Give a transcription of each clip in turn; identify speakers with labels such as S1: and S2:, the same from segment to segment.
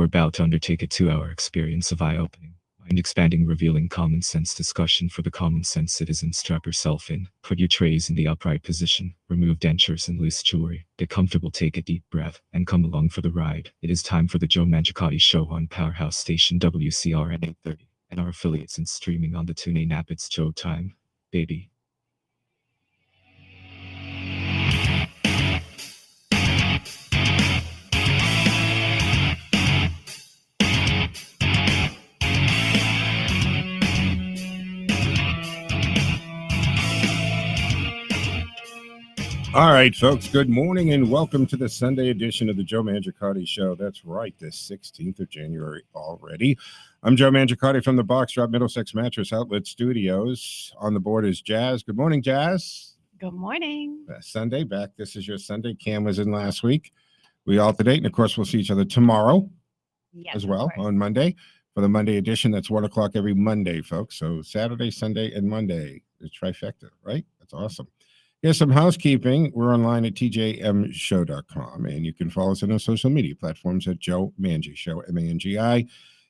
S1: You're about to undertake a 2-hour experience of eye-opening, mind-expanding, revealing common sense discussion for the common sense citizen. Strap yourself in, put your trays in the upright position, remove dentures and loose jewelry, get comfortable, take a deep breath, and come along for the ride. It is time for the Joe Mangiacotti Show on Powerhouse Station WCRN 830, and our affiliates, and streaming on the TuneIn app. It's Joe time, baby.
S2: All right, folks, good morning and welcome to the Sunday edition of the Joe Mangiacotti Show. That's right, the 16th of January already. I'm Joe Mangiacotti from the Box Drop Middlesex Mattress Outlet Studios. On the board is Jazz. Good morning, Jazz.
S3: Good morning.
S2: Sunday back. This is your Sunday. Cam was in last week. We alternate, and of course, we'll see each other tomorrow as well on Monday for the Monday edition. That's 1 o'clock every Monday, folks. So Saturday, Sunday, and Monday. The trifecta, right? That's awesome. Here's some housekeeping. We're online at tjmshow.com, and you can follow us on our social media platforms at Joe Mangi Show, M-A-N-G-I.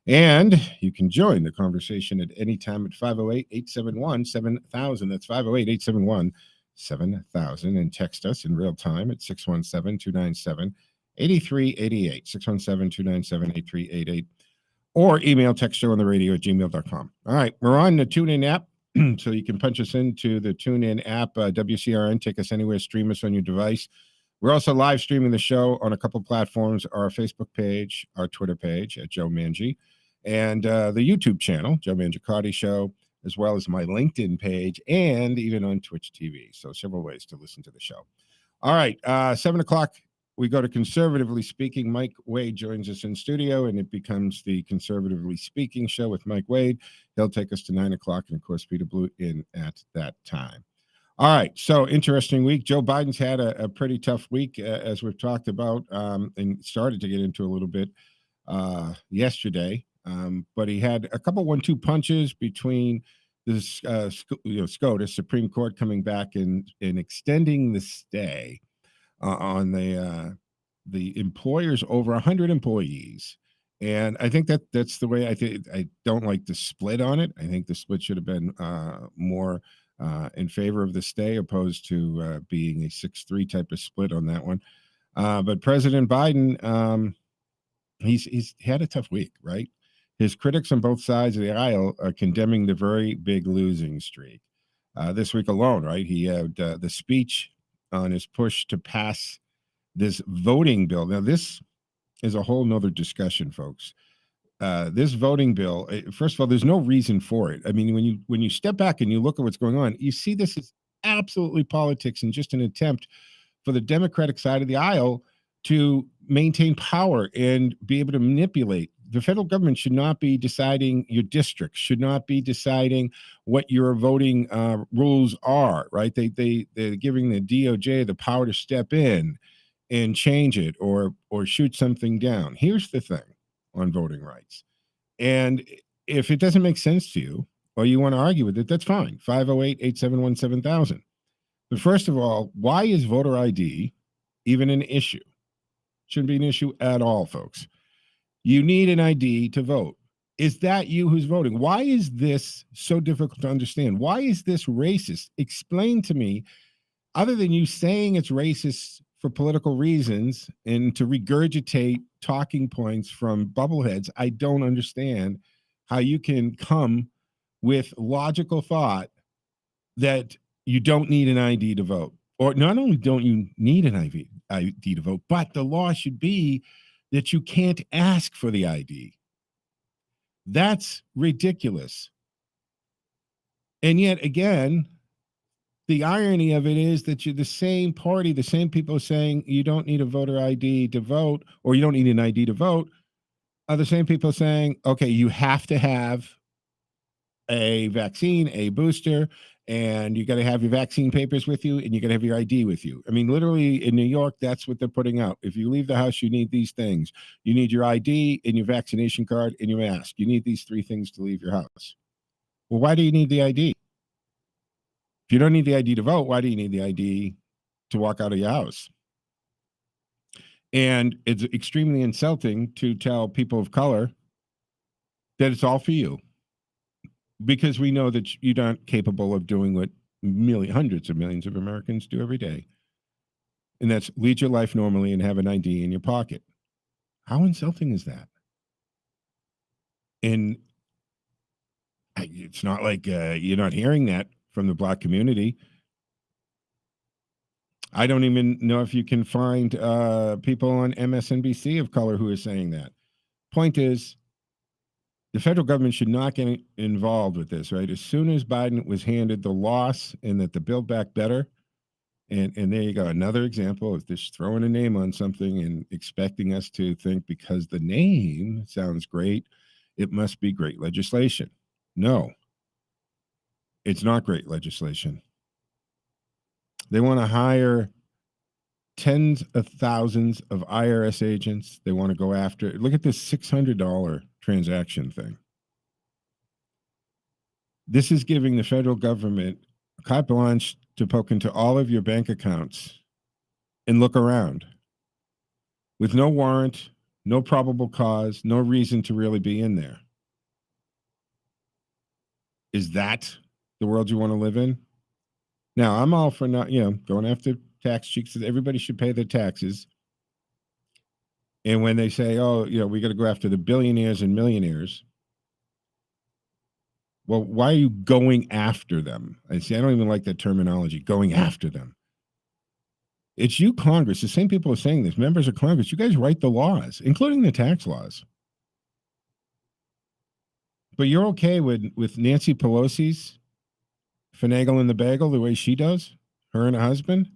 S2: And you can join the conversation at any time at 508-871-7000. That's 508-871-7000. And text us in real time at 617-297-8388, 617-297-8388. Or email textshow@gmail.com. All right, we're on the TuneIn app. So you can punch us into the TuneIn app, WCRN, take us anywhere, stream us on your device. We're also live streaming the show on a couple platforms, our Facebook page, our Twitter page at Joe Mangi, and the YouTube channel, Joe Mangiacotti Show, as well as my LinkedIn page, and even on Twitch TV. So several ways to listen to the show. All right, 7 o'clock, we go to Conservatively Speaking. Mike Wade joins us in studio, and it becomes the Conservatively Speaking show with Mike Wade. He'll take us to 9 o'clock, and of course, Peter Blue in at that time. All right, so interesting week. Joe Biden's had a pretty tough week, as we've talked about, and started to get into a little bit yesterday. But he had a couple 1-2 punches between this, SCOTUS, Supreme Court, coming back and extending the stay on the employers over 100 employees. And I think that's the way I don't like the split on it. I think the split should have been more in favor of the stay, opposed to being a 6-3 type of split on that one. But President Biden, he's had a tough week, right? His critics on both sides of the aisle are condemning the very big losing streak. This week alone, right? He had the speech on his push to pass this voting bill. Now, this is a whole nother discussion, folks. This voting bill, first of all, there's no reason for it. I mean, when you step back and you look at what's going on, you see this is absolutely politics and just an attempt for the Democratic side of the aisle to maintain power and be able to manipulate. The federal government should not be deciding your district, should not be deciding what your voting rules are, right? They're giving the DOJ the power to step in and change it or shoot something down. Here's the thing on voting rights. And if it doesn't make sense to you or you want to argue with it, that's fine. 508-871-7000. But first of all, why is voter ID even an issue? Shouldn't be an issue at all, folks. You need an ID to vote. Is that you who's voting? Why is this so difficult to understand? Why is this racist? Explain to me, other than you saying it's racist for political reasons and to regurgitate talking points from bubbleheads. I don't understand how you can come with logical thought that you don't need an ID to vote. Or not only don't you need an ID to vote, but the law should be that you can't ask for the ID. That's ridiculous. And yet again, the irony of it is that you're the same party, the same people saying you don't need a voter ID to vote, or you don't need an ID to vote, are the same people saying, okay, you have to have a vaccine, a booster, and you got to have your vaccine papers with you, and you got to have your ID with you. I mean, literally in New York, that's what they're putting out. If you leave the house, you need these things. You need your ID and your vaccination card and your mask. You need these 3 things to leave your house. Well, why do you need the ID? If you don't need the ID to vote, why do you need the ID to walk out of your house? And it's extremely insulting to tell people of color that it's all for you, because we know that you're not capable of doing what hundreds of millions of Americans do every day. And that's lead your life normally and have an ID in your pocket. How insulting is that? And it's not like you're not hearing that from the Black community. I don't even know if you can find people on MSNBC of color who are saying that. Point is, the federal government should not get involved with this, right? As soon as Biden was handed the loss and that the Build Back Better, and there you go, another example of just throwing a name on something and expecting us to think because the name sounds great, it must be great legislation. No, it's not great legislation. They want to hire tens of thousands of IRS agents. They want to go after, look at this $600 transaction thing. This is giving the federal government carte blanche to poke into all of your bank accounts and look around with no warrant, no probable cause, no reason to really be in there. Is that the world you want to live in? Now, I'm all for not, going after tax cheats. Everybody should pay their taxes. And when they say, oh, we got to go after the billionaires and millionaires, well, why are you going after them? I don't even like that terminology, going after them. It's you, Congress. The same people are saying this. Members of Congress, you guys write the laws, including the tax laws. But you're okay with Nancy Pelosi's finagling the bagel the way she does, her and her husband?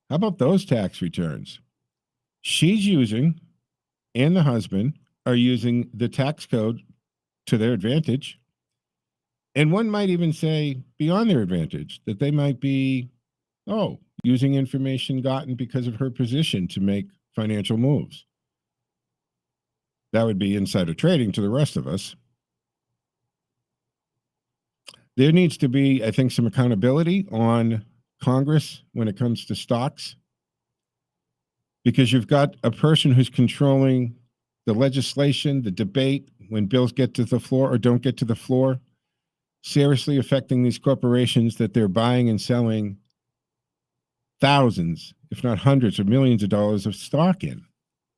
S2: How about those tax returns? She's using, and the husband are using the tax code to their advantage. And one might even say beyond their advantage, that they might be, using information gotten because of her position to make financial moves. That would be insider trading to the rest of us. There needs to be, I think, some accountability on Congress when it comes to stocks, because you've got a person who's controlling the legislation, the debate, when bills get to the floor or don't get to the floor, seriously affecting these corporations that they're buying and selling thousands, if not hundreds of millions of dollars of stock in.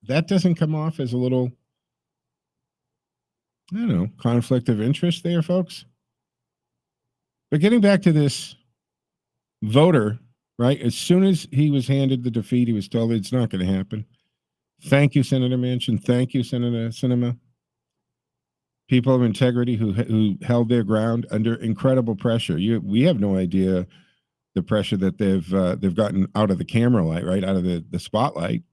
S2: That doesn't come off as a little, conflict of interest there, folks? But getting back to this voter, right? As soon as he was handed the defeat, he was told it's not going to happen. Thank you, Senator Manchin. Thank you, Senator Sinema. People of integrity who held their ground under incredible pressure. We have no idea the pressure that they've gotten out of the camera light, right, out of the spotlight.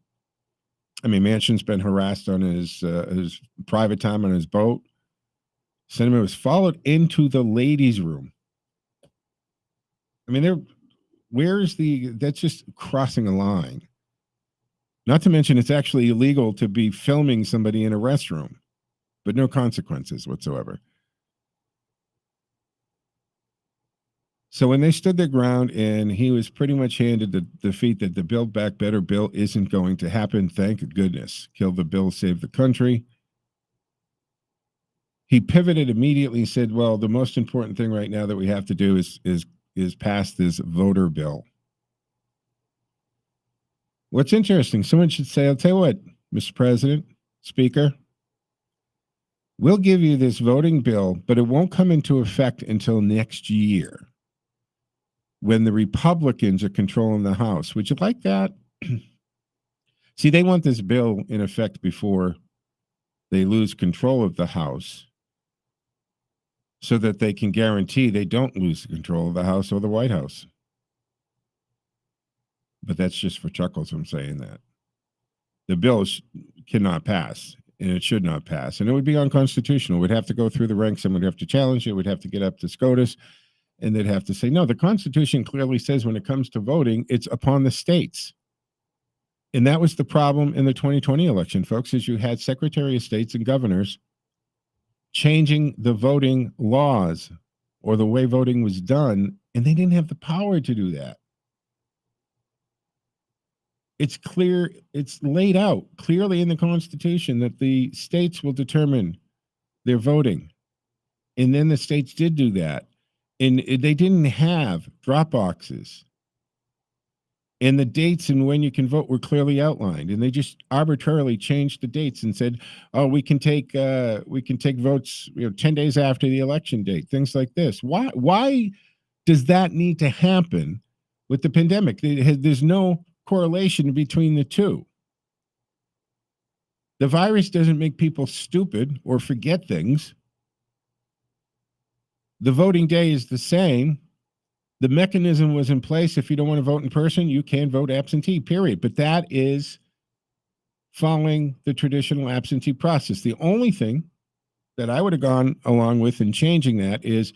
S2: I mean, Manchin's been harassed on his private time on his boat. Sinema was followed into the ladies' room. I mean, that's just crossing a line. Not to mention, it's actually illegal to be filming somebody in a restroom, but no consequences whatsoever. So when they stood their ground and he was pretty much handed the defeat that the Build Back Better bill isn't going to happen, thank goodness. Kill the bill, save the country. He pivoted immediately and said, well, the most important thing right now that we have to do is pass this voter bill. What's interesting, someone should say, I'll tell you what, Mr. President, Speaker, we'll give you this voting bill, but it won't come into effect until next year when the Republicans are controlling the House. Would you like that? See, they want this bill in effect before they lose control of the House so that they can guarantee they don't lose control of the House or the White House. But that's just for chuckles, I'm saying that. The bill cannot pass, and it should not pass, and it would be unconstitutional. We'd have to go through the ranks, and we'd have to challenge it. We'd have to get up to SCOTUS, and they'd have to say, no, the Constitution clearly says when it comes to voting, it's upon the states. And that was the problem in the 2020 election, folks, is you had Secretary of States and governors changing the voting laws or the way voting was done, and they didn't have the power to do that. It's clear, it's laid out clearly in the Constitution that the states will determine their voting. And then the states did do that. And they didn't have drop boxes. And the dates and when you can vote were clearly outlined. And they just arbitrarily changed the dates and said, "Oh, we can take votes, 10 days after the election date." Things like this. Why does that need to happen with the pandemic? There's no correlation between the two. The virus doesn't make people stupid or forget things. The voting day is the same. The mechanism was in place. If you don't want to vote in person, you can vote absentee, period. But that is following the traditional absentee process. The only thing that I would have gone along with in changing that is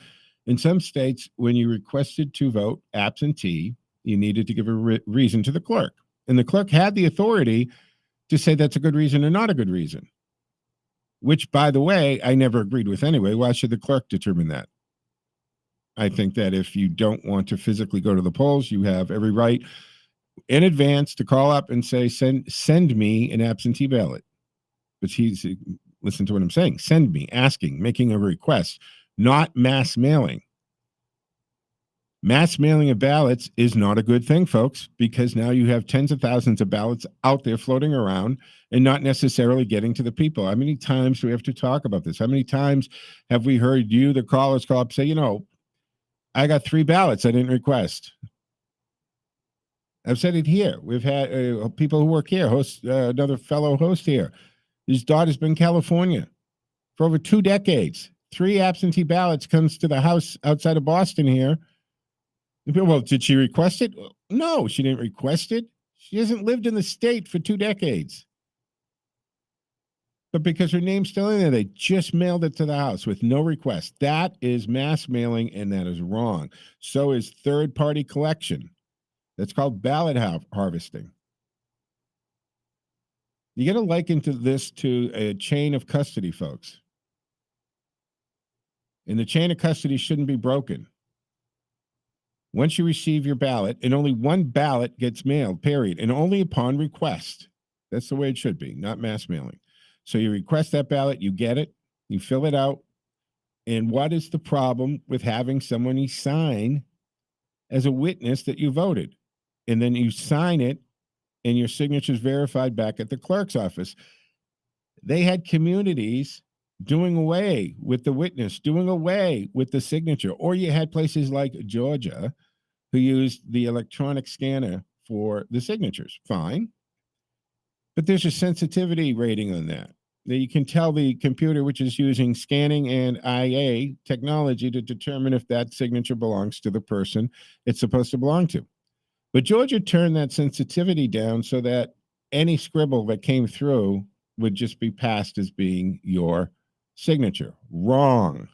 S2: in some states, when you requested to vote absentee, you needed to give a reason to the clerk. And the clerk had the authority to say that's a good reason or not a good reason, which, by the way, I never agreed with anyway. Why should the clerk determine that? I think that if you don't want to physically go to the polls, you have every right in advance to call up and say, send me an absentee ballot. But listen to what I'm saying. Send me, asking, making a request, not mass mailing. Mass mailing of ballots is not a good thing, folks, because now you have tens of thousands of ballots out there floating around and not necessarily getting to the people. How many times do we have to talk about this? How many times have we heard you, the callers, call up, say, I got 3 ballots I didn't request. I've said it here. We've had people who work here, another fellow host here. His daughter's been in California for over 2 decades. 3 absentee ballots comes to the house outside of Boston here. And people, well, did she request it? No, she didn't request it. She hasn't lived in the state for 2 decades. But because her name's still in there, they just mailed it to the house with no request. That is mass mailing, and that is wrong. So is third-party collection. That's called ballot harvesting. You got to liken this to a chain of custody, folks. And the chain of custody shouldn't be broken. Once you receive your ballot, and only one ballot gets mailed, period, and only upon request. That's the way it should be, not mass mailing. So you request that ballot, you get it, you fill it out. And what is the problem with having someone sign as a witness that you voted? And then you sign it, and your signature is verified back at the clerk's office. They had communities doing away with the witness, doing away with the signature. Or you had places like Georgia who used the electronic scanner for the signatures. Fine. But there's a sensitivity rating on that. You can tell the computer, which is using scanning and IA technology, to determine if that signature belongs to the person it's supposed to belong to. But Georgia turned that sensitivity down so that any scribble that came through would just be passed as being your signature. Wrong.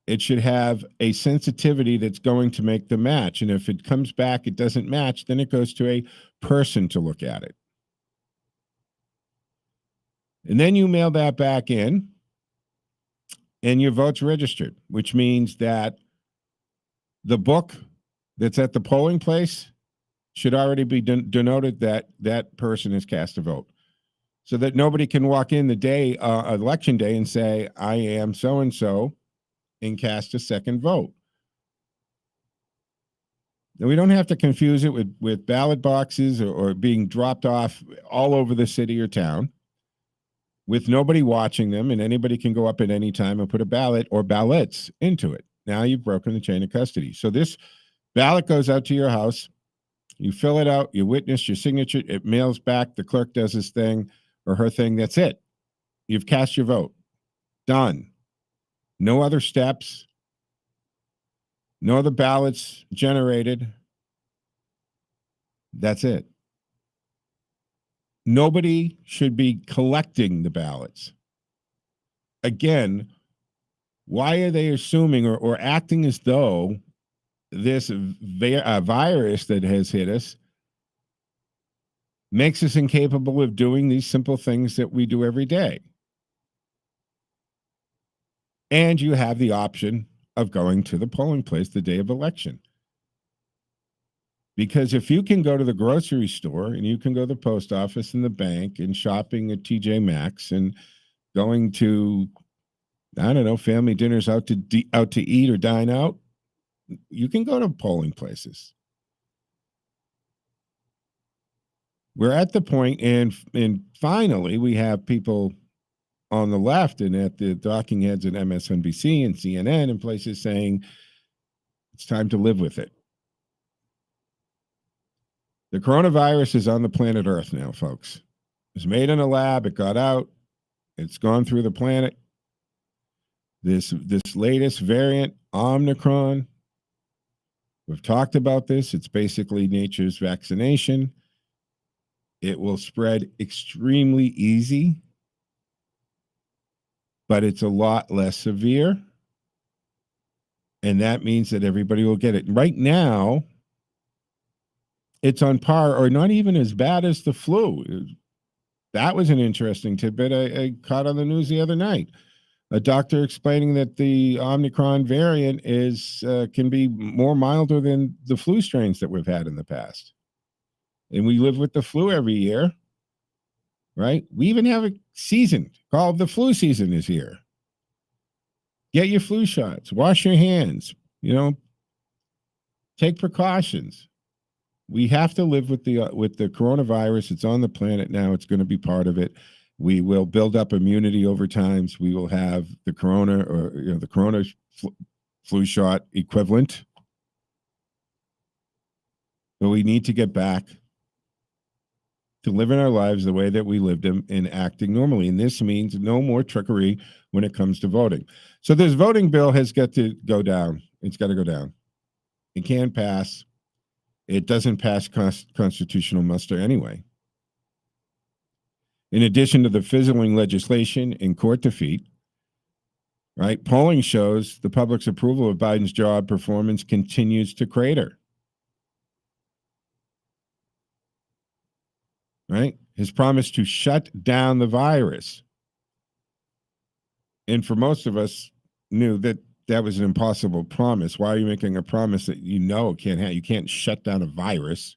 S2: It should have a sensitivity that's going to make the match. And if it comes back, it doesn't match, then it goes to a person to look at it. And then you mail that back in, and your vote's registered, which means that the book that's at the polling place should already be denoted that that person has cast a vote, so that nobody can walk in the day, election day, and say, I am so-and-so, and cast a second vote. Now, we don't have to confuse it with ballot boxes or being dropped off all over the city or town with nobody watching them, and anybody can go up at any time and put a ballot or ballots into it. Now you've broken the chain of custody. So this ballot goes out to your house. You fill it out, you witness your signature, it mails back, the clerk does his thing or her thing. That's it. You've cast your vote. Done. No other steps. No other ballots generated. That's it. Nobody should be collecting the ballots. Again, why are they assuming or acting as though this virus that has hit us makes us incapable of doing these simple things that we do every day? And you have the option of going to the polling place the day of election. Because if you can go to the grocery store and you can go to the post office and the bank and shopping at TJ Maxx and going to, I don't know, family dinners out to eat or dine out, you can go to polling places. We're at the point, and finally, we have people on the left and at the talking heads at MSNBC and CNN and places saying it's time to live with it. The coronavirus is on the planet Earth now, folks. It was made in a lab. It got out. It's gone through the planet. This latest variant, Omicron, we've talked about this. It's basically nature's vaccination. It will spread extremely easy, but it's a lot less severe. And that means that everybody will get it. Right now, it's on par or not even as bad as the flu. That was an interesting tidbit I caught on the news the other night. A doctor explaining that the Omicron variant can be more milder than the flu strains that we've had in the past. And we live with the flu every year, right? We even have a season called the flu season is here. Get your flu shots, wash your hands, take precautions. We have to live with the coronavirus. It's on the planet now. It's going to be part of it. We will build up immunity over time. So we will have the corona or the corona flu shot equivalent. But we need to get back to living our lives the way that we lived them and acting normally. And this means no more trickery when it comes to voting. So this voting bill has got to go down. It's got to go down. It can't pass. It doesn't pass constitutional muster anyway. In addition to the fizzling legislation and court defeat, right, polling shows the public's approval of Biden's job performance continues to crater. Right? His promise to shut down the virus. And for most of us knew that was an impossible promise. Why are you making a promise that can't have? You can't shut down a virus.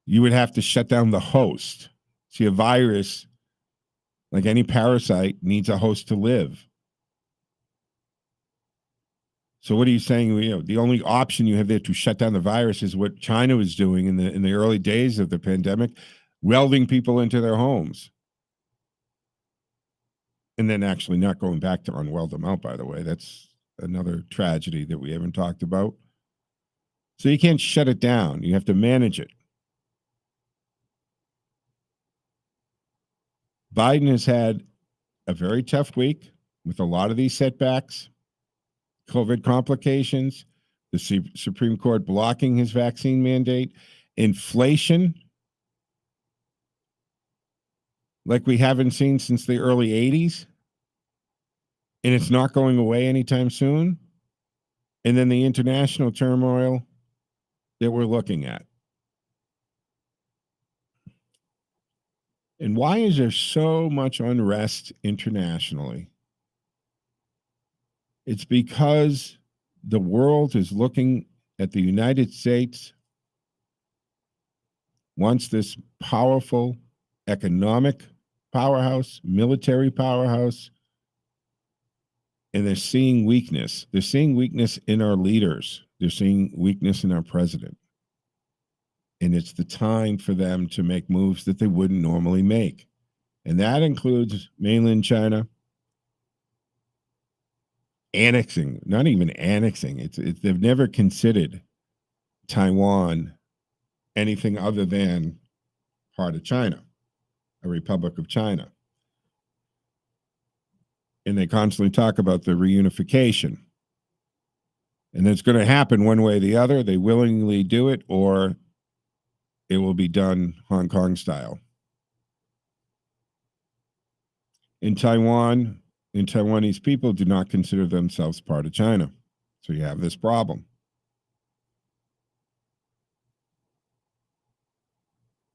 S2: You would have to shut down the host. See, a virus, like any parasite, needs a host to live. So what are you saying? The only option you have there to shut down the virus is what China was doing in the early days of the pandemic, welding people into their homes. And then actually not going back to unweld them out, by the way. That's another tragedy that we haven't talked about. So you can't shut it down. You have to manage it. Biden has had a very tough week with a lot of these setbacks, COVID complications, the Supreme Court blocking his vaccine mandate, inflation like we haven't seen since the early 80s. And it's not going away anytime soon. And then the international turmoil that we're looking at. And why is there so much unrest internationally? It's because the world is looking at the United States, wants this powerful economic powerhouse, military powerhouse, and they're seeing weakness. They're seeing weakness in our leaders. They're seeing weakness in our president. And it's the time for them to make moves that they wouldn't normally make. And that includes mainland China annexing, not even annexing. They've never considered Taiwan anything other than part of China, a Republic of China. And they constantly talk about the reunification. And it's going to happen one way or the other. They willingly do it, or it will be done Hong Kong style. In Taiwan, Taiwanese people do not consider themselves part of China. So you have this problem.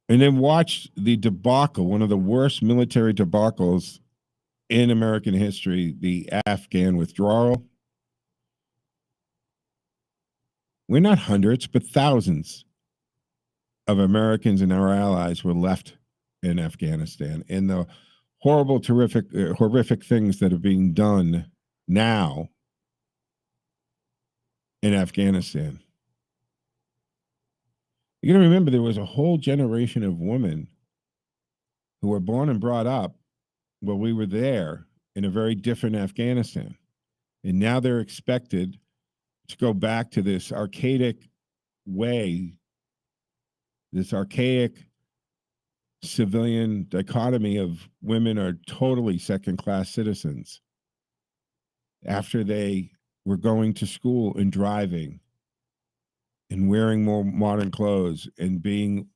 S2: And then watch the debacle, one of the worst military debacles in American history, the Afghan withdrawal. We're not hundreds, but thousands of Americans and our allies were left in Afghanistan. And the horrible, horrific things that are being done now in Afghanistan. You got to remember there was a whole generation of women who were born and brought up while we were there in a very different Afghanistan. And now they're expected to go back to this archaic way, this archaic civilian dichotomy of women are totally second class citizens after they were going to school and driving and wearing more modern clothes and being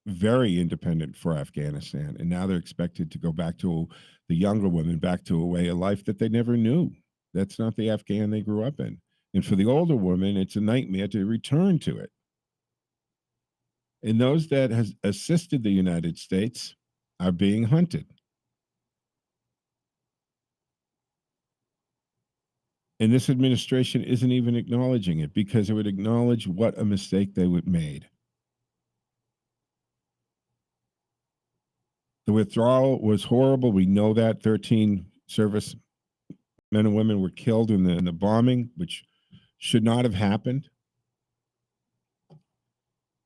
S2: very independent for Afghanistan. And now they're expected to go back to the younger women, back to a way of life that they never knew. That's not the Afghan they grew up in. And for the older women, it's a nightmare to return to it. And those that has assisted the United States are being hunted. And this administration isn't even acknowledging it because it would acknowledge what a mistake they would made. The withdrawal was horrible. We know that 13 service men and women were killed in the bombing, which should not have happened.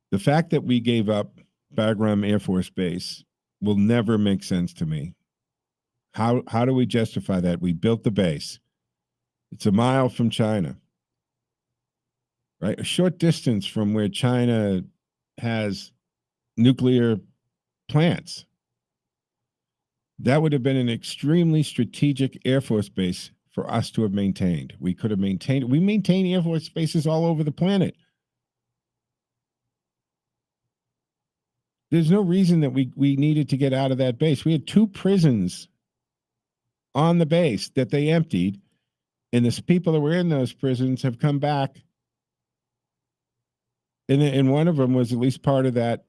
S2: The fact that we gave up Bagram Air Force Base will never make sense to me. How do we justify that? We built the base. It's a mile from China, right? A short distance from where China has nuclear plants. That would have been an extremely strategic Air Force base for us to have maintained. We could have maintained, we maintain Air Force bases all over the planet. There's no reason that we needed to get out of that base. We had 2 prisons on the base that they emptied, and the people that were in those prisons have come back. And one of them was at least part of that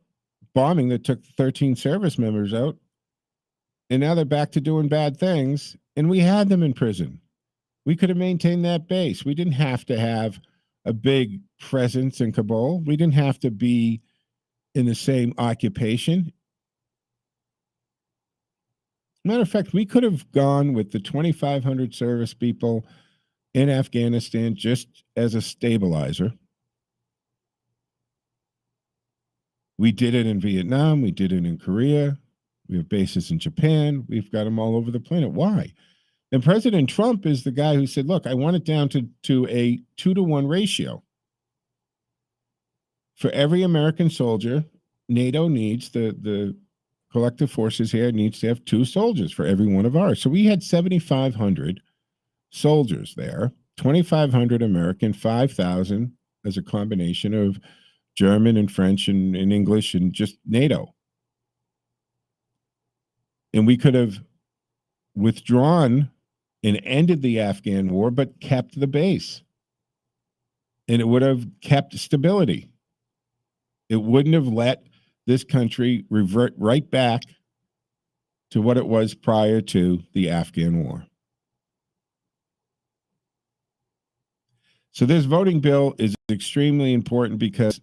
S2: bombing that took 13 service members out. And now they're back to doing bad things, and we had them in prison. We could have maintained that base. We didn't have to have a big presence in Kabul. We didn't have to be in the same occupation. Matter of fact, we could have gone with the 2,500 service people in Afghanistan just as a stabilizer. We did it in Vietnam. We did it in Korea. We have bases in Japan. We've got them all over the planet. Why? And President Trump is the guy who said, look, I want it down to a 2-to-1 ratio. For every American soldier, NATO needs, the collective forces here needs to have 2 soldiers for every one of ours. So we had 7,500 soldiers there, 2,500 American, 5,000 as a combination of German and French and English and just NATO. And we could have withdrawn and ended the Afghan war, but kept the base. And it would have kept stability. It wouldn't have let this country revert right back to what it was prior to the Afghan war. So this voting bill is extremely important because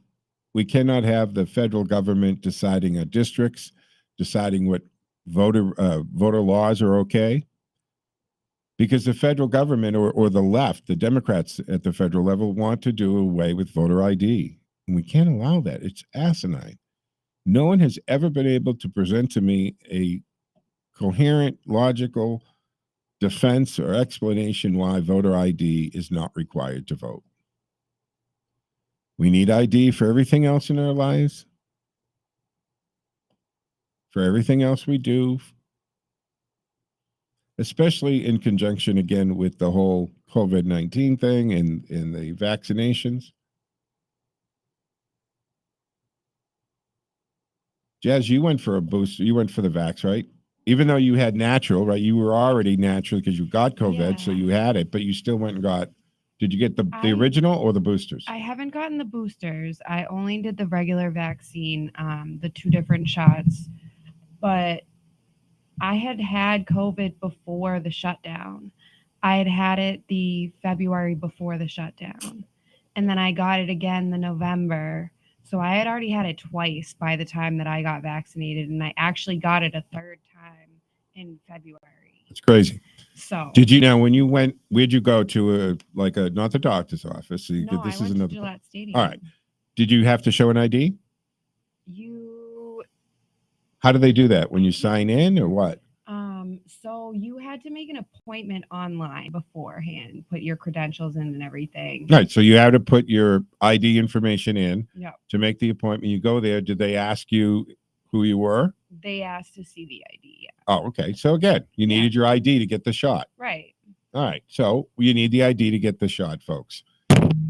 S2: we cannot have the federal government deciding our districts, deciding what voter laws are okay, because the federal government or the left, the Democrats at the federal level, want to do away with voter ID. And we can't allow that. It's asinine. No one has ever been able to present to me a coherent, logical defense or explanation why voter ID is not required to vote. We need ID for everything else in our lives, for everything else we do, especially in conjunction, again, with the whole COVID-19 thing and the vaccinations. Jazz, you went for a booster. You went for the vax, right? Even though you had natural, right? You were already natural because you got COVID, so you had it, but you still went and got. Did you get the original or the boosters?
S3: I haven't gotten the boosters. I only did the regular vaccine, the 2 different shots. But I had COVID before the shutdown. I had it the February before the shutdown. and then I got it again the November. So I had already had it twice by the time that I got vaccinated, and I actually got it a third time in February.
S2: It's crazy.
S3: So
S2: Did you now when you went? Where'd you go to? Not the doctor's office. So
S3: no,
S2: this
S3: I
S2: is
S3: went
S2: another.
S3: to Gillette Stadium.
S2: All right. Did you have to show an ID?
S3: You
S2: How do they do that? When you sign in or what?
S3: So you had to make an appointment online beforehand, put your credentials in and everything.
S2: Right. So you had to put your ID information in
S3: Yep.
S2: to make the appointment. You go there. Did they ask you who you were?
S3: They asked to see the ID. Yeah.
S2: Oh, okay. So again, you needed your ID to get the shot.
S3: Right.
S2: All right. So you need the ID to get the shot, folks.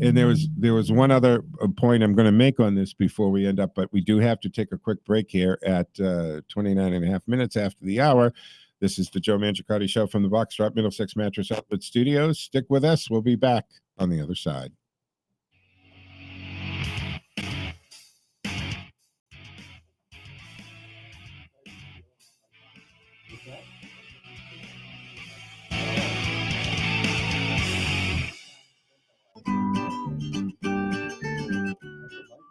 S2: And there was one other point I'm going to make on this before we end up, but we do have to take a quick break here at 29 and a half minutes after the hour. This is the Joe Mangiacotti Show from the Box Drop Middlesex Mattress Outlet Studios. Stick with us. We'll be back on the other side.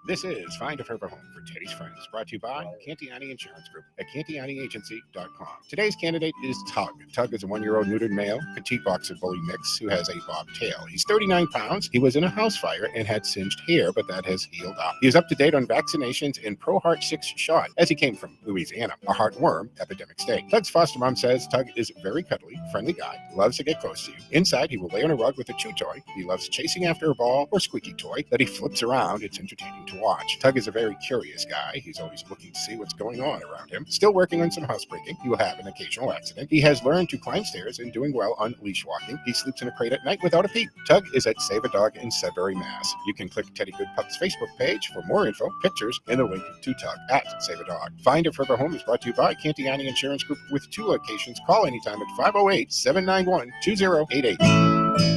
S2: This is Find a Forever Home for Teddy's Friends, brought to you by Cantiani Insurance Group at CantianiAgency.com. Today's candidate is Tug. Tug is a 1-year-old neutered male, petite boxer bully mix who has a bob tail. He's 39 pounds. He was in a house fire and had singed hair, but that has healed up. He is up to date on vaccinations and Pro Heart 6 shot, as he came from Louisiana, a heartworm epidemic state. Tug's foster mom says Tug is a very cuddly, friendly guy, loves to get close to you. Inside, he will lay on a rug with a chew toy. He loves chasing after a ball or squeaky toy that he flips around. It's entertaining to watch. Tug is a very curious guy. He's always looking to see what's going on around him. Still working on some housebreaking. He will have an occasional accident. He has learned to climb stairs and doing well on leash walking. He sleeps in a crate at night without a peep. Tug is at Save a Dog in Sudbury, Mass. You can click Teddy Good Pup's Facebook page for more info, pictures, and a link to Tug at Save a Dog. Find a Forever Home is brought to you by Cantiani Insurance Group with 2 locations. Call anytime at 508-791-2088.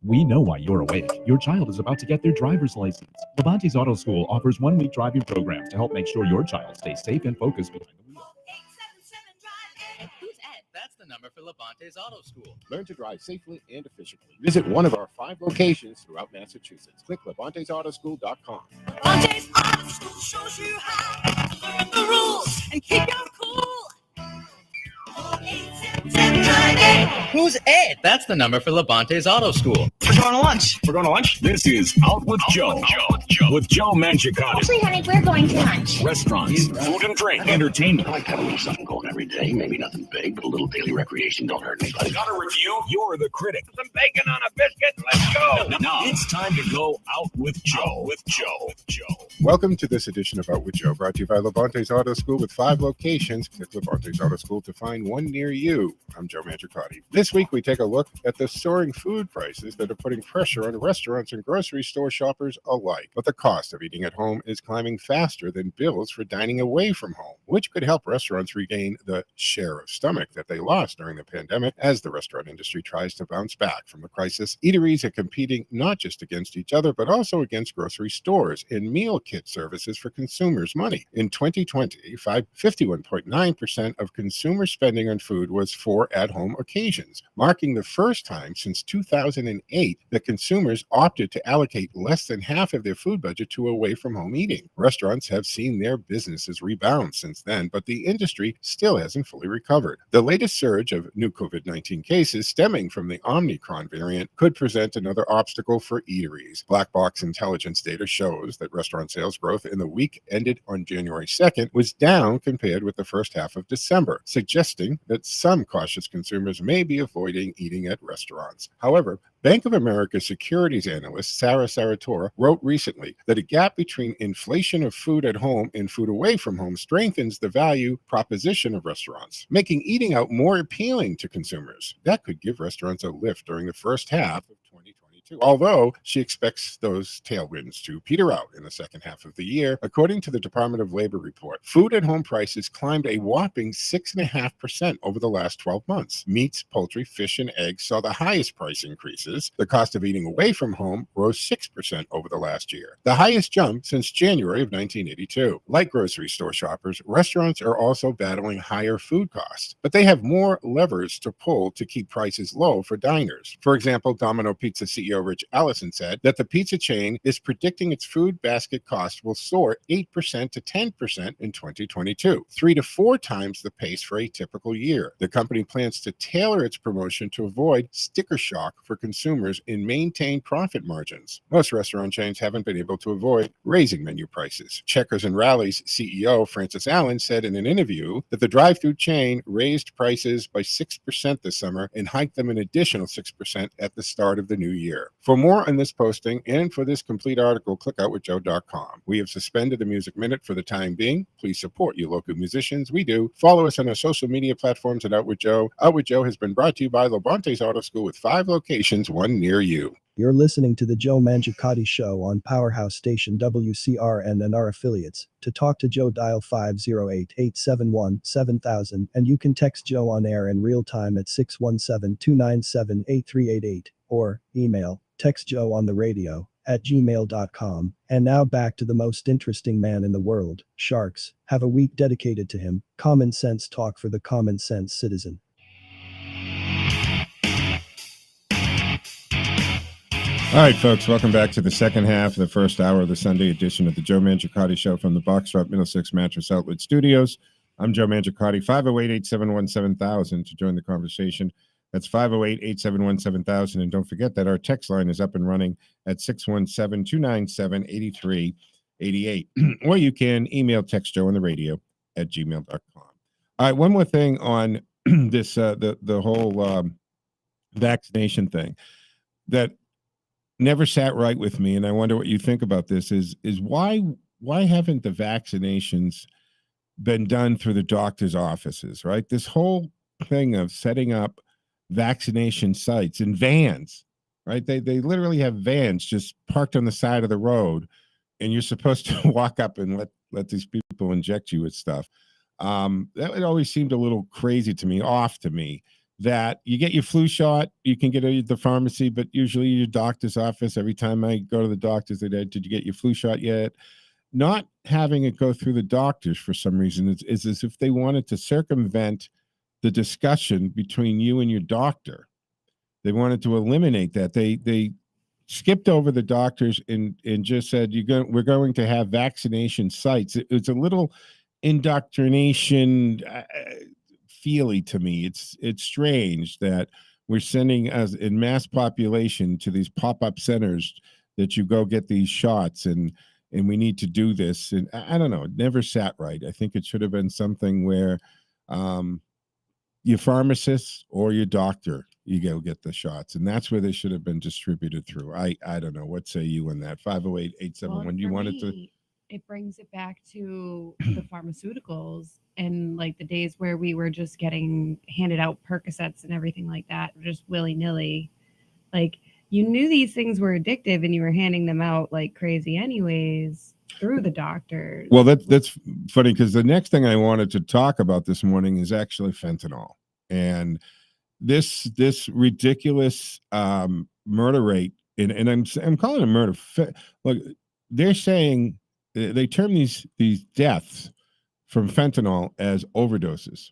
S4: We know why you're awake. Your child is about to get their driver's license. Levante's Auto School offers 1-week driving programs to help make sure your child stays safe and focused behind the wheel.
S5: 877-DRIVE-IN. Who's Ed? That's the number for Levante's Auto School.
S2: Learn to drive safely and efficiently. Visit one of our 5 locations throughout Massachusetts. Click Levante'sAutoSchool.com.
S5: Levante's Auto School shows you how to learn the rules and keep your cool. 877-DRIVE-IN. Who's Ed? That's the number for Levante's Auto School.
S6: We're going to lunch. We're going to lunch. This is Out with Joe. With Joe Mangiacotti.
S7: Actually, honey, we're going to lunch.
S6: Restaurants, food and drink, entertainment.
S8: I like to have a little something going every day. Maybe nothing big, but a little daily recreation don't hurt anybody.
S6: Got a review? You're the critic.
S8: Some bacon on a biscuit and let's go.
S6: Now it's time to go out with Joe.
S2: Welcome to this edition of Out with Joe, brought to you by Levante's Auto School with 5 locations. Click Levante's Auto School to find one near you. I'm Joe Mangiacotti. This week, we take a look at the soaring food prices that are putting pressure on restaurants and grocery store shoppers alike. But the cost of eating at home is climbing faster than bills for dining away from home, which could help restaurants regain the share of stomach that they lost during the pandemic as the restaurant industry tries to bounce back from the crisis. Eateries are competing not just against each other, but also against grocery stores and meal kit services for consumers' money. In 2020, 51.9% of consumer spending on food was for at-home occasions, marking the first time since 2008 that consumers opted to allocate less than half of their food budget to away-from-home eating. Restaurants have seen their businesses rebound since then, but the industry still hasn't fully recovered. The latest surge of new COVID-19 cases stemming from the Omicron variant could present another obstacle for eateries. Black box intelligence data shows that restaurant sales growth in the week ended on January 2nd was down compared with the first half of December, suggesting that some cautious consumers may be avoiding eating at restaurants. However, Bank of America securities analyst Sarah Saratora wrote recently that a gap between inflation of food at home and food away from home strengthens the value proposition of restaurants, making eating out more appealing to consumers. That could give restaurants a lift during the first half of 2022, although she expects those tailwinds to peter out in the second half of the year. According to the Department of Labor report, food at home prices climbed a whopping 6.5% over the last 12 months. Meats, poultry, fish, and eggs saw the highest price increases. The cost of eating away from home rose 6% over the last year, the highest jump since January of 1982. Like grocery store shoppers, restaurants are also battling higher food costs, but they have more levers to pull to keep prices low for diners. For example, Domino Pizza CEO CEO Rich Allison said that the pizza chain is predicting its food basket cost will soar 8% to 10% in 2022, 3 to 4 times the pace for a typical year. The company plans to tailor its promotion to avoid sticker shock for consumers and maintain profit margins. Most restaurant chains haven't been able to avoid raising menu prices. Checkers and Rally's CEO Francis Allen said in an interview that the drive-thru chain raised prices by 6% this summer and hiked them an additional 6% at the start of the new year. For more on this posting and for this complete article, click outwithjoe.com. We have suspended the Music Minute for the time being. Please support your local musicians. We do. Follow us on our social media platforms at Out With Joe. Out With Joe has been brought to you by Labonte's Auto School with 5 locations, 1 near you.
S7: You're listening to the Joe Mangiacotti Show on Powerhouse Station WCRN and our affiliates. To talk to Joe, dial 508-871-7000, and you can text Joe on air in real time at 617-297-8388, or email textjoeontheradio@gmail.com. And now back to the most interesting man in the world, Sharks. Have a week dedicated to him. Common sense talk for the common sense citizen.
S2: All right, folks, welcome back to the second half of the first hour of the Sunday edition of the Joe Mangiacotti Show from the Boxtrot Middlesex Mattress Outlet Studios. I'm Joe Mangiacotti, 508-871-7000 to join the conversation. That's 508-871-7000. And don't forget that our text line is up and running at 617-297-8388. Or you can email textjoeontheradio@gmail.com. All right, one more thing on this, the whole vaccination thing that never sat right with me, and I wonder what you think about this, is why haven't the vaccinations been done through the doctor's offices, right? This whole thing of setting up vaccination sites in vans, right? They literally have vans just parked on the side of the road, and you're supposed to walk up and let these people inject you with stuff. That always seemed a little crazy to me, off to me. That you get your flu shot, you can get it at the pharmacy, but usually your doctor's office. Every time I go to the doctor's, they say, "Did you get your flu shot yet?" Not having it go through the doctors for some reason is as if they wanted to circumvent the discussion between you and your doctor. They wanted to eliminate that. They skipped over the doctors and just said, we're going to have vaccination sites. It's a little indoctrination feely to me. It's strange that we're sending as in mass population to these pop-up centers that you go get these shots and we need to do this. And I don't know, it never sat right. I think it should have been something where your pharmacist or your doctor, you go get the shots, and that's where they should have been distributed through. I don't know. What say you on that? 508-871. You wanted to.
S3: It brings it back to the pharmaceuticals and like the days where we were just getting handed out Percocets and everything like that, just willy-nilly. Like, you knew these things were addictive and you were handing them out like crazy anyways through the doctors.
S2: Well, that's funny, because the next thing I wanted to talk about this morning is actually fentanyl. And this ridiculous murder rate, and I'm calling it murder. Look, they're saying they term these deaths from fentanyl as overdoses.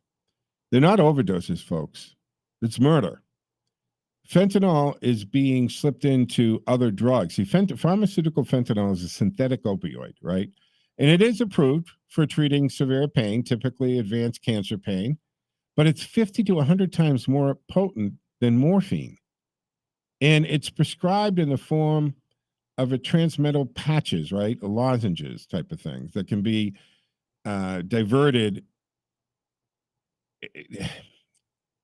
S2: They're not overdoses, folks. It's murder. Fentanyl is being slipped into other drugs. See, pharmaceutical fentanyl is a synthetic opioid, right? And it is approved for treating severe pain, typically advanced cancer pain, but it's 50 to 100 times more potent than morphine. And it's prescribed in the form of a transmetal patches, right? Lozenges type of things that can be diverted.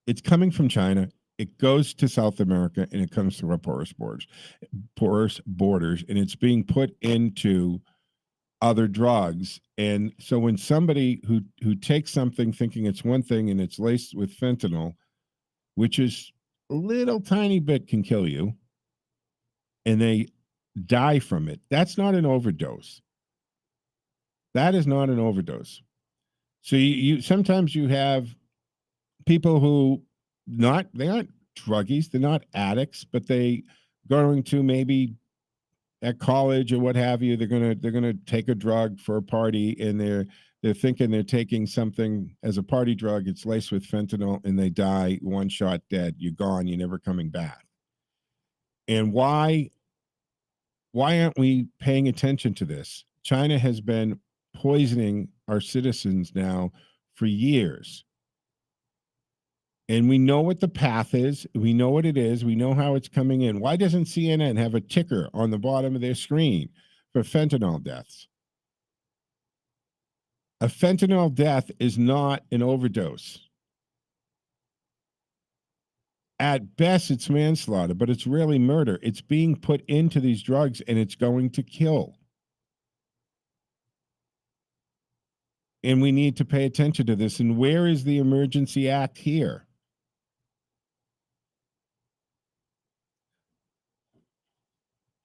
S2: It's coming from China. It goes to South America, and it comes through our porous borders, and it's being put into other drugs. And so when somebody who takes something thinking it's one thing and it's laced with fentanyl, which is a little tiny bit can kill you, and they die from it, that's not an overdose. That is not an overdose. So you sometimes you have people who they aren't druggies, they're not addicts, but they going to maybe at college or what have you, they're gonna take a drug for a party, and they're thinking they're taking something as a party drug. It's laced with fentanyl, and they die, one shot dead. You're gone. You're never coming back. And why aren't we paying attention to this? China has been poisoning our citizens now for years. And we know what the path is. We know what it is. We know how it's coming in. Why doesn't CNN have a ticker on the bottom of their screen for fentanyl deaths? A fentanyl death is not an overdose. At best, it's manslaughter, but it's really murder. It's being put into these drugs and it's going to kill. And we need to pay attention to this. And where is the emergency act here?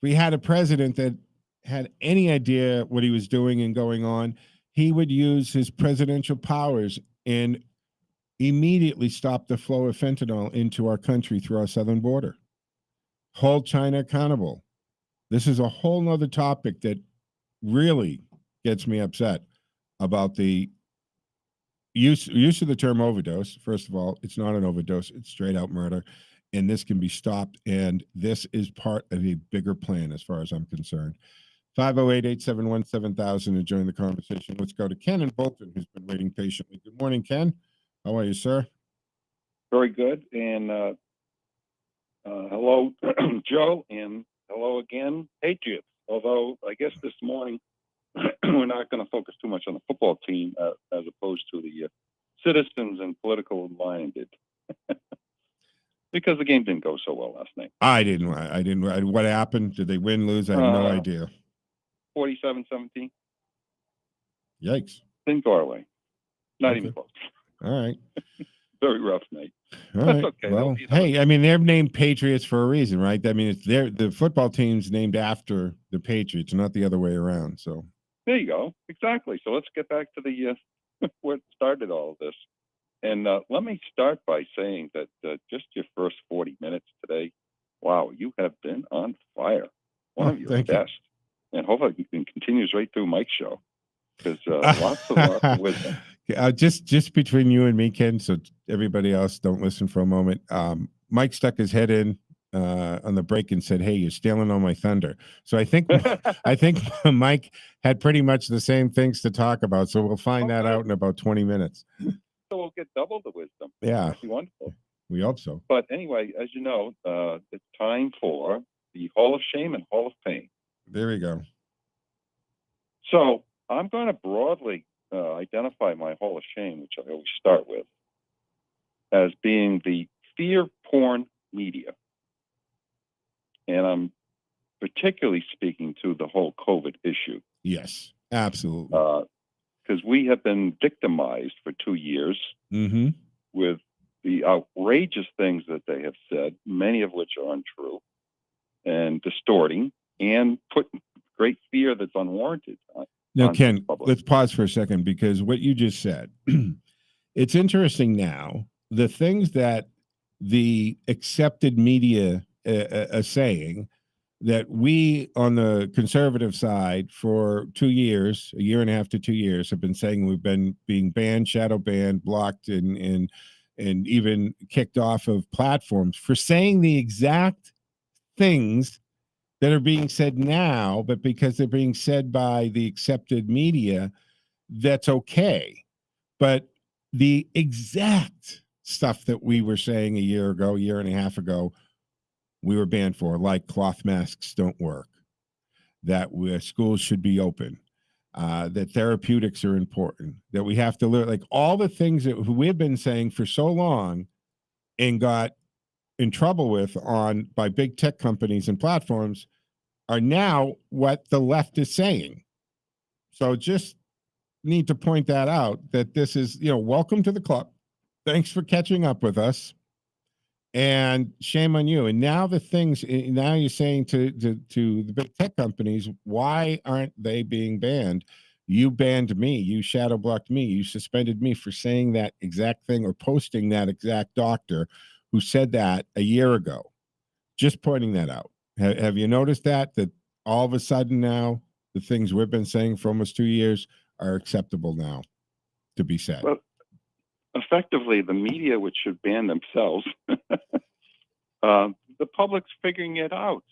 S2: We had a president that had any idea what he was doing and going on, he would use his presidential powers and immediately stop the flow of fentanyl into our country through our southern border. Hold China accountable. This is a whole nother topic that really gets me upset about the use of the term overdose. First of all, it's not an overdose, it's straight out murder. And this can be stopped. And this is part of a bigger plan as far as I'm concerned. 508-871-7000 to join the conversation. Let's go to Ken in Bolton, who's been waiting patiently. Good morning, Ken. How are you, sir?
S9: Very good. And hello, Joe, and hello again, Patriots. Although I guess this morning we're not going to focus too much on the football team as opposed to the citizens and political minded. Because the game didn't go so well last night.
S2: I didn't. What happened? Did they win, lose? I have no idea.
S9: 47-17.
S2: Yikes.
S9: Didn't go our way. Not even close.
S2: All right.
S9: Very rough night.
S2: All
S9: That's
S2: right.
S9: okay.
S2: Well, hey, I mean, they're named Patriots for a reason, right? I mean, it's the football team's named after the Patriots, not the other way around. So
S9: there you go. Exactly. So let's get back to the what started all of this. And let me start by saying that just your first 40 minutes today, wow, you have been on fire. One of your best. And hopefully it continues right through Mike's show. Because lots of wisdom.
S2: Just between you and me, Ken, so everybody else don't listen for a moment. Mike stuck his head in on the break and said, "Hey, you're stealing all my thunder." So I think Mike had pretty much the same things to talk about. So we'll find that out in about 20 minutes.
S9: So we'll get double the wisdom.
S2: Yeah.
S9: That'd be wonderful.
S2: We hope so.
S9: But anyway, as you know, it's time for the Hall of Shame and Hall of Fame.
S2: There we go.
S9: So I'm going to broadly identify my Hall of Shame, which I always start with, as being the fear porn media. And I'm particularly speaking to the whole COVID issue.
S2: Yes, absolutely.
S9: Because we have been victimized for 2 years with the outrageous things that they have said, many of which are untrue and distorting and put great fear that's unwarranted.
S2: Now, Ken, let's pause for a second, because what you just said, it's interesting now, the things that the accepted media are saying that we on the conservative side for 2 years, a year and a half to 2 years, have been saying we've been being banned, shadow banned, blocked, and even kicked off of platforms for saying the exact things that are being said now, but because they're being said by the accepted media, that's okay. But the exact stuff that we were saying a year ago, year and a half ago, we were banned for, like cloth masks don't work, that schools should be open, that therapeutics are important, that we have to learn, like all the things that we've been saying for so long and got in trouble with by big tech companies and platforms are now what the left is saying. So just need to point that out, that this is, welcome to the club. Thanks for catching up with us. And shame on you. And now now you're saying to the big tech companies, why aren't they being banned? You banned me. You shadow blocked me. You suspended me for saying that exact thing or posting that exact doctor who said that a year ago. Just pointing that out. Have you noticed that all of a sudden now the things we've been saying for almost 2 years are acceptable now to be said?
S9: Well, effectively, the media, which should ban themselves, the the public's figuring it out.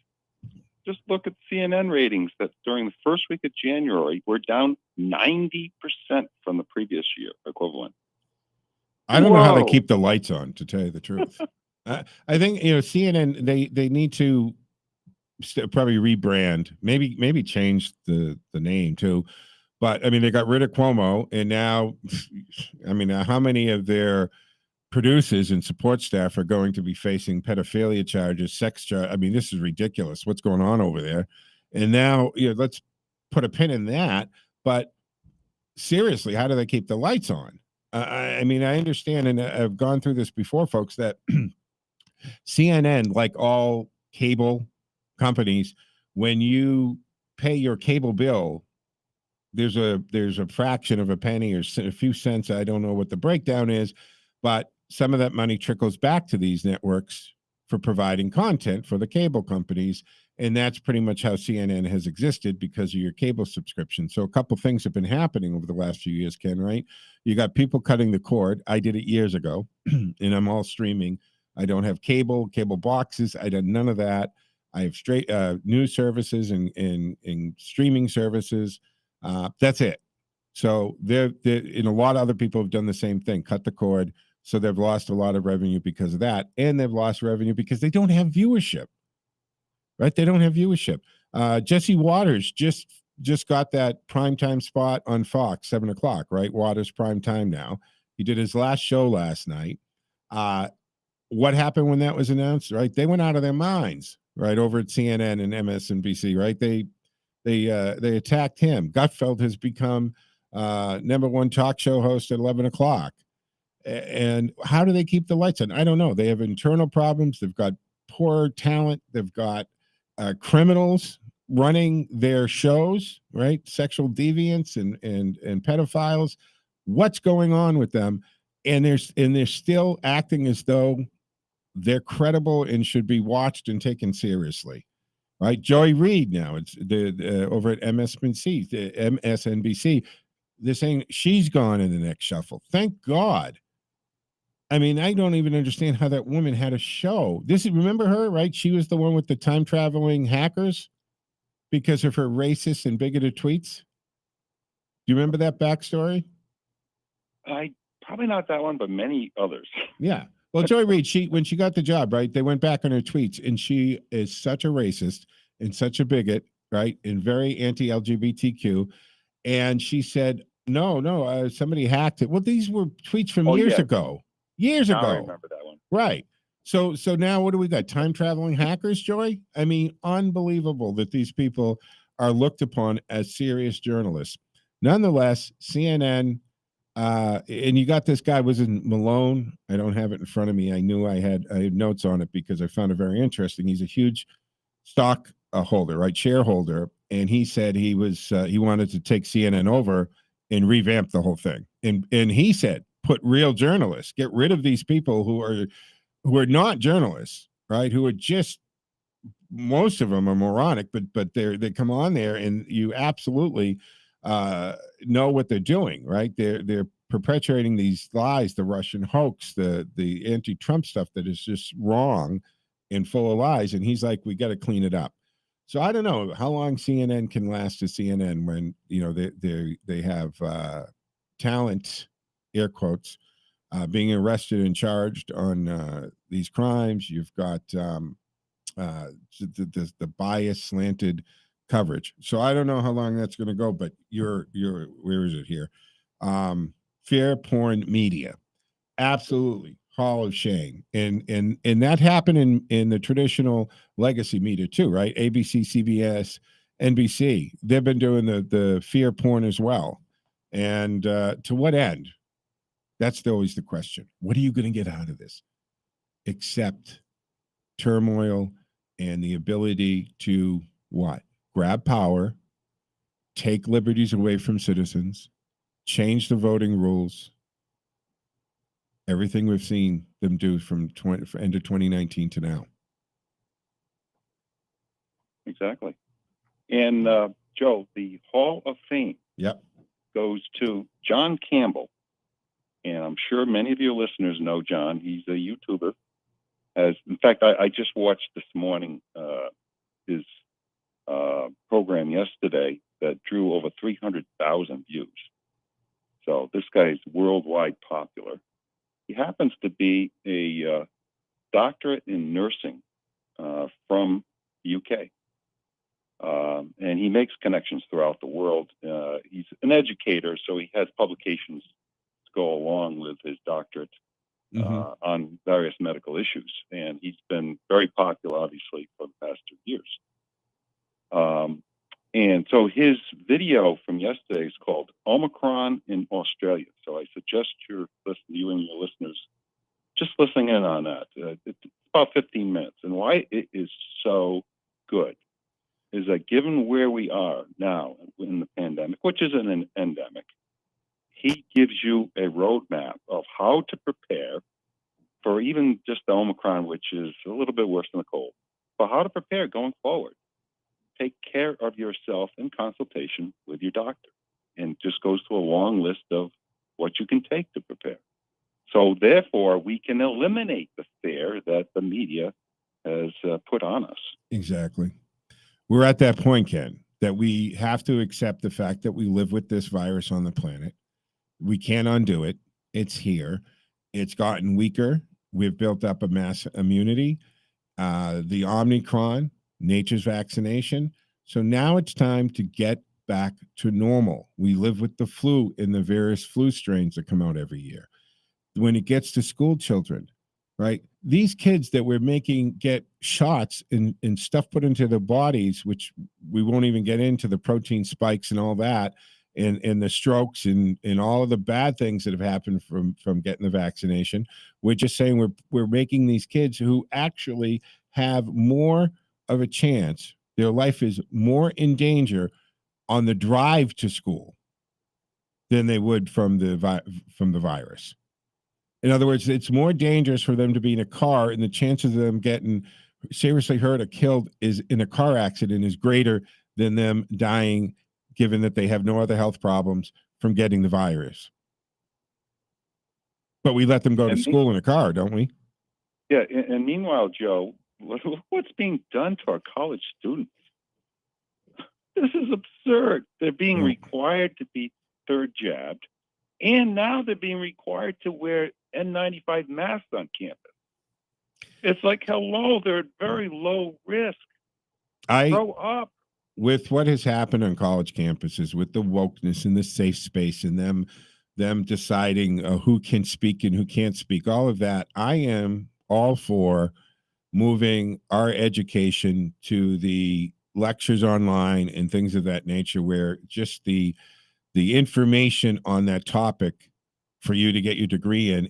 S9: Just look at CNN ratings that during the first week of January were down 90% from the previous year equivalent.
S2: I don't know how they
S9: Whoa.
S2: keep the lights on, to tell you the truth. I think, CNN, they need to probably rebrand, maybe change the name too. But I mean, they got rid of Cuomo, and now, I mean, how many of their producers and support staff are going to be facing pedophilia charges, sex charge? I mean, this is ridiculous. What's going on over there? And now, let's put a pin in that. But seriously, how do they keep the lights on? I mean, I understand, and I've gone through this before, folks, that CNN, like all cable companies, when you pay your cable bill, there's a fraction of a penny or a few cents. I don't know what the breakdown is, but some of that money trickles back to these networks for providing content for the cable companies. And that's pretty much how CNN has existed because of your cable subscription. So a couple things have been happening over the last few years, Ken, right? You got people cutting the cord. I did it years ago, and I'm all streaming. I don't have cable boxes. I did none of that. I have straight news services and streaming services. That's it. So they're, and a lot of other people have done the same thing, cut the cord. So they've lost a lot of revenue because of that. And they've lost revenue because they don't have viewership, right? They don't have viewership. Jesse Waters just got that primetime spot on Fox, 7:00, right? Waters primetime now. He did his last show last night. What happened when that was announced, right? They went out of their minds, right, over at CNN and MSNBC, right? They attacked him. Gutfeld has become #1 talk show host at 11:00. And how do they keep the lights on? I don't know. They have internal problems. They've got poor talent. They've got criminals running their shows, right? Sexual deviants and pedophiles. What's going on with them? And they're still acting as though they're credible and should be watched and taken seriously. Right, Joy Reid now, it's the over at MSNBC, they're saying she's gone in the next shuffle. Thank God. I mean, I don't even understand how that woman had a show. Remember her, right? She was the one with the time traveling hackers because of her racist and bigoted tweets. Do you remember that backstory?
S9: Probably not that one, but many others.
S2: Yeah. Well, Joy Reid, when she got the job, right, they went back on her tweets, and she is such a racist and such a bigot, right, and very anti-LGBTQ. And she said, no, somebody hacked it. Well, these were tweets from years ago. Years ago.
S9: I remember that one.
S2: Right. So now what do we got? Time traveling hackers, Joy? I mean, unbelievable that these people are looked upon as serious journalists. Nonetheless, CNN, and you got this guy, was in Malone. I don't have it in front of me. I knew I had notes on it because I found it very interesting. He's a huge stock holder, right? Shareholder. And he said he wanted to take CNN over and revamp the whole thing. And he said, put real journalists, get rid of these people who are not journalists, right? Who are just, most of them are moronic, but they come on there and you absolutely know what they're doing, right? They're perpetuating these lies, the Russian hoax, the anti-Trump stuff that is just wrong and full of lies. And he's like, we got to clean it up. So I don't know how long CNN can last as CNN when they have talent, air quotes, being arrested and charged on these crimes. You've got the bias slanted coverage. So I don't know how long that's going to go, but you're where is it here? Fair porn media, absolutely hall of shame, and that happened in the traditional legacy media too, right? ABC, CBS, NBC. They've been doing the fear porn as well, and to what end? That's always the question. What are you going to get out of this? Except turmoil and the ability to what? Grab power, take liberties away from citizens, change the voting rules. Everything we've seen them do from end of 2019 to now.
S9: Exactly. And Joe, the Hall of Fame goes to John Campbell. And I'm sure many of your listeners know John. He's a YouTuber. As in fact, I just watched this morning his program yesterday that drew over 300,000 views. So this guy is worldwide popular. He happens to be a doctorate in nursing from the UK. And he makes connections throughout the world. He's an educator, so he has publications to go along with his doctorate on various medical issues. And he's been very popular, obviously, for the past 2 years. And so his video from yesterday is called Omicron in Australia. So I suggest you and your listeners just listening in on that. It's about 15 minutes. And why it is so good is that given where we are now in the pandemic, which isn't an endemic, he gives you a roadmap of how to prepare for even just the Omicron, which is a little bit worse than the cold, but how to prepare going forward. Take care of yourself in consultation with your doctor, and just goes through a long list of what you can take to prepare. So therefore, we can eliminate the fear that the media has put on us.
S2: Exactly. We're at that point, Ken, that we have to accept the fact that we live with this virus on the planet. We can't undo it. It's here. It's gotten weaker. We've built up a mass immunity. The Omicron, nature's vaccination. So now it's time to get back to normal. We live with the flu and the various flu strains that come out every year. When it gets to school children, right? These kids that we're making get shots and stuff put into their bodies, which we won't even get into the protein spikes and all that, and the strokes and all of the bad things that have happened from getting the vaccination. We're just saying we're making these kids who actually have more of a chance. Their life is more in danger on the drive to school than they would from the virus. In other words, it's more dangerous for them to be in a car, and the chances of them getting seriously hurt or killed is in a car accident is greater than them dying, given that they have no other health problems from getting the virus. But we let them go to school in a car, don't we?
S9: Yeah, and meanwhile, Joe, look what's being done to our college students. This is absurd. They're being required to be third jabbed, and now they're being required to wear N95 masks on campus. It's like, hello, they're at very low risk. Grow up.
S2: With what has happened on college campuses, with the wokeness and the safe space and them deciding who can speak and who can't speak, all of that, I am all for moving our education to the lectures online and things of that nature, where just the information on that topic for you to get your degree in,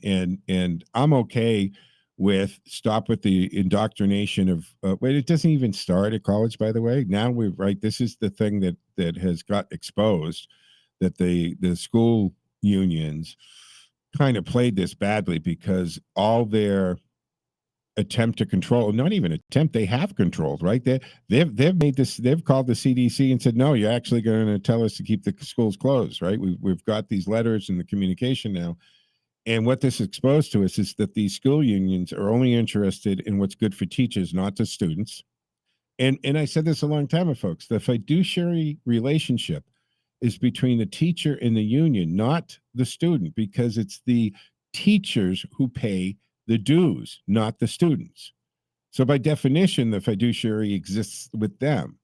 S2: and I'm okay with stop with the indoctrination of wait, it doesn't even start at college, by the way. Now we're right. This is the thing that has got exposed, that the school unions kind of played this badly, because all their attempt to control, not even attempt, they have controlled, right? They've made this, they've called the CDC and said, no, you're actually going to tell us to keep the schools closed, right? We've got these letters and the communication now. And what this exposed to us is that these school unions are only interested in what's good for teachers, not the students. And I said this a long time ago, folks, the fiduciary relationship is between the teacher and the union, not the student, because it's the teachers who pay the dues, not the students. So by definition, the fiduciary exists with them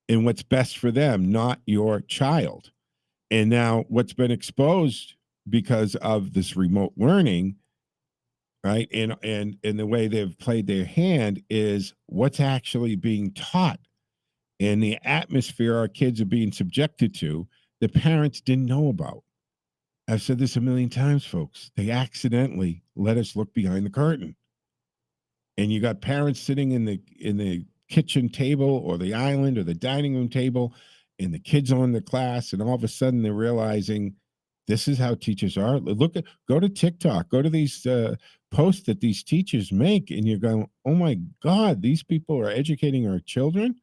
S2: and what's best for them, not your child. And now what's been exposed because of this remote learning, right, and the way they've played their hand is what's actually being taught, and the atmosphere our kids are being subjected to, the parents didn't know about. I've said this a million times, folks. They accidentally let us look behind the curtain. And you got parents sitting in the kitchen table or the island or the dining room table, and the kids on the class, and all of a sudden they're realizing this is how teachers are. Go to TikTok, go to these posts that these teachers make, and you're going, oh my God, these people are educating our children?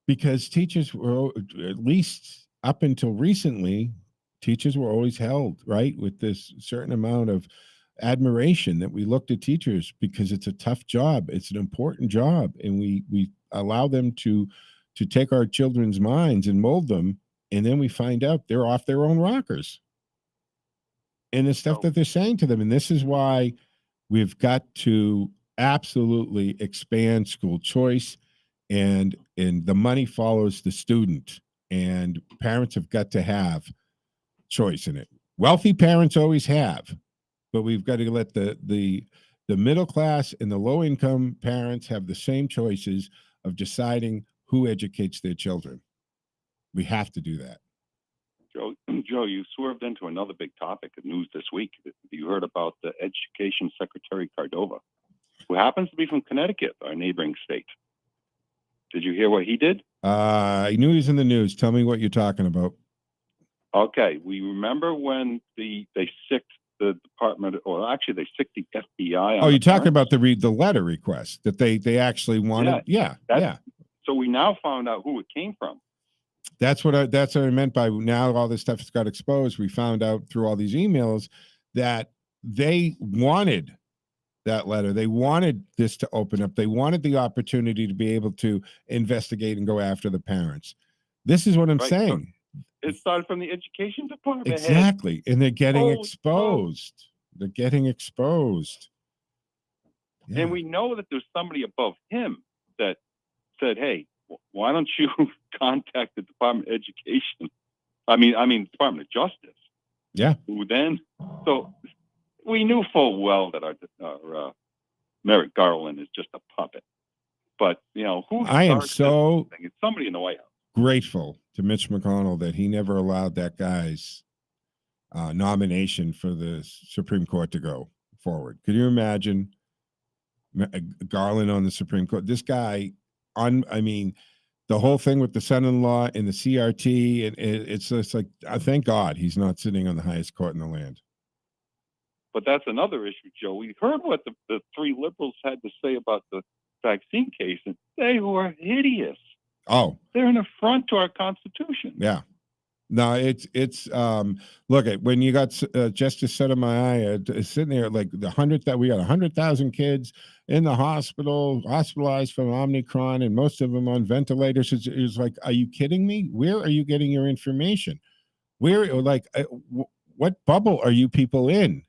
S2: Because teachers were, at least up until recently, teachers were always held, right, with this certain amount of admiration that we looked at teachers, because it's a tough job. It's an important job. And we allow them to take our children's minds and mold them. And then we find out they're off their own rockers. And the stuff that they're saying to them. And this is why we've got to absolutely expand school choice, and the money follows the student, and parents have got to have choice in it. Wealthy parents always have, but we've got to let the middle class and the low income parents have the same choices of deciding who educates their children. We have to do that.
S9: Joe, you swerved into another big topic of news this week. You heard about the Education Secretary Cordova, who happens to be from Connecticut, our neighboring state. Did you hear what he did?
S2: I knew he was in the news. Tell me what you're talking about.
S9: Okay, we remember when they sicked the department, or actually they sicked the FBI.
S2: Oh, you're talking about the letter request that they actually wanted. Yeah.
S9: So we now found out who it came from.
S2: That's what I meant by now all this stuff got exposed. We found out through all these emails that they wanted that letter. They wanted this to open up. They wanted the opportunity to be able to investigate and go after the parents. This is what I'm saying.
S9: So it started from the education department.
S2: Exactly. And they're getting exposed. They're getting exposed. Yeah.
S9: And we know that there's somebody above him that said, hey, why don't you contact the Department of Education? I mean, Department of Justice.
S2: Yeah.
S9: Who then? So we knew full well that our Merrick Garland is just a puppet. But
S2: I am so
S9: it's somebody in the White House.
S2: Grateful to Mitch McConnell that he never allowed that guy's nomination for the Supreme Court to go forward. Could you imagine Garland on the Supreme Court? This guy. The whole thing with the son-in-law and the CRT, and it's just like, thank God he's not sitting on the highest court in the land.
S9: But that's another issue, Joe. We heard what the three liberals had to say about the vaccine case, and they were hideous.
S2: Oh,
S9: they're an affront to our Constitution.
S2: Yeah. No, it's look at when you got Justice Sotomayor sitting there like we got 100,000 kids in the hospital, hospitalized from Omicron, and most of them on ventilators. It's like, are you kidding me? Where are you getting your information? What bubble are you people in?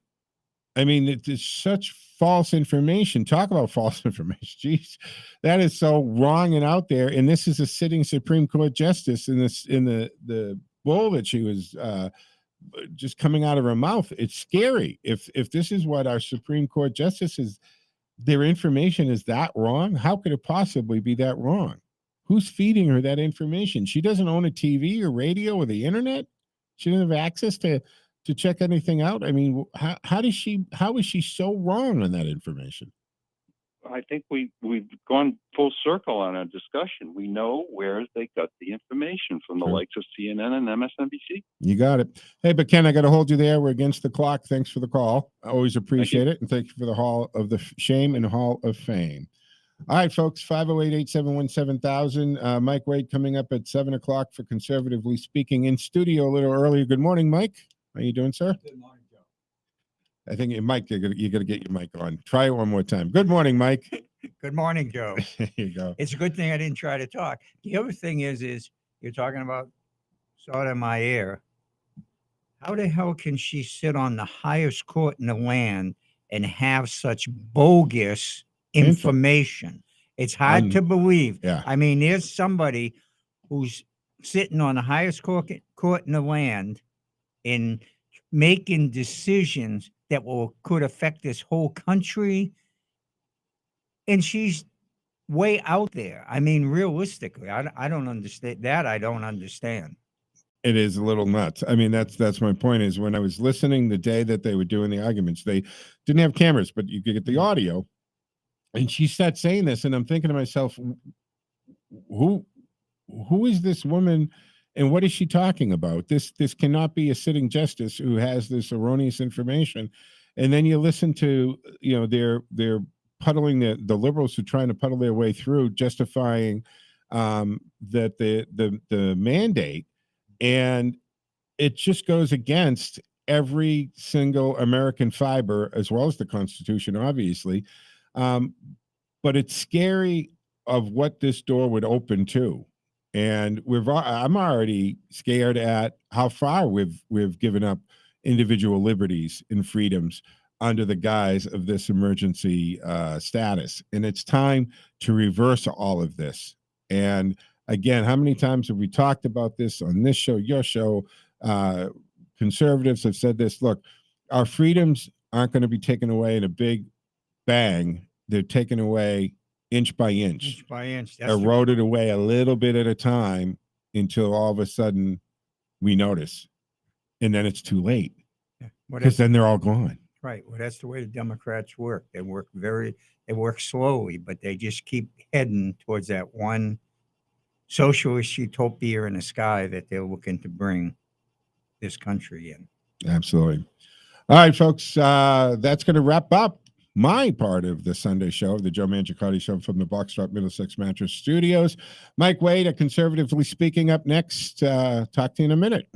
S2: I mean, it's such false information. Talk about false information. Jeez, that is so wrong and out there. And this is a sitting Supreme Court justice in the bull that she was just coming out of her mouth. It's scary. If this is what our Supreme Court justices, their information is that wrong, how could it possibly be that wrong? Who's feeding her that information? She doesn't own a TV or radio or the internet. She doesn't have access to check anything out. I mean, how is she so wrong on that information?
S9: I think we've gone full circle on our discussion. We know where they got the information from, the likes of CNN and MSNBC.
S2: You got it. Hey, but Ken, I got to hold you there. We're against the clock. Thanks for the call. I always appreciate it. And thank you for the Hall of the Shame and Hall of Fame. All right, folks, 508-871-7000. Mike Wade coming up at 7 o'clock for Conservatively Speaking in studio a little earlier. Good morning, Mike. How you doing, sir?
S10: Good morning, Joe.
S2: I think you got to get your mic on. Try it one more time. Good morning, Mike.
S10: Good morning, Joe.
S2: There you go.
S10: It's a good thing I didn't try to talk. The other thing is you're talking about Sotomayor. How the hell can she sit on the highest court in the land and have such bogus information? It's hard to believe.
S2: Yeah.
S10: I mean, there's somebody who's sitting on the highest court in the land in making decisions that could affect this whole country. And she's way out there. I mean, realistically, I don't understand that. I don't understand.
S2: It is a little nuts. I mean, that's my point is when I was listening the day that they were doing the arguments, they didn't have cameras, but you could get the audio. And she started saying this, and I'm thinking to myself, who is this woman? And what is she talking about? This cannot be a sitting justice who has this erroneous information. And then you listen to, they're puddling the liberals who are trying to puddle their way through, justifying that the mandate, and it just goes against every single American fiber, as well as the Constitution, obviously. But it's scary of what this door would open to. And I'm already scared at how far we've given up individual liberties and freedoms under the guise of this emergency status. And it's time to reverse all of this. And again, how many times have we talked about this on this show, your show? Conservatives have said this. Look, our freedoms aren't going to be taken away in a big bang. They're taken away inch by inch, eroded away a little bit at a time until all of a sudden we notice. And then it's too late because then they're all gone.
S10: Right. Well, that's the way the Democrats work. They work slowly, but they just keep heading towards that one socialist utopia in the sky that they're looking to bring this country in.
S2: Absolutely. All right, folks, that's going to wrap up my part of the Sunday show, the Joe Mangiacotti Show from the Boxtrot Middlesex Mattress Studios. Mike Wade, a Conservatively Speaking, up next. Talk to you in a minute.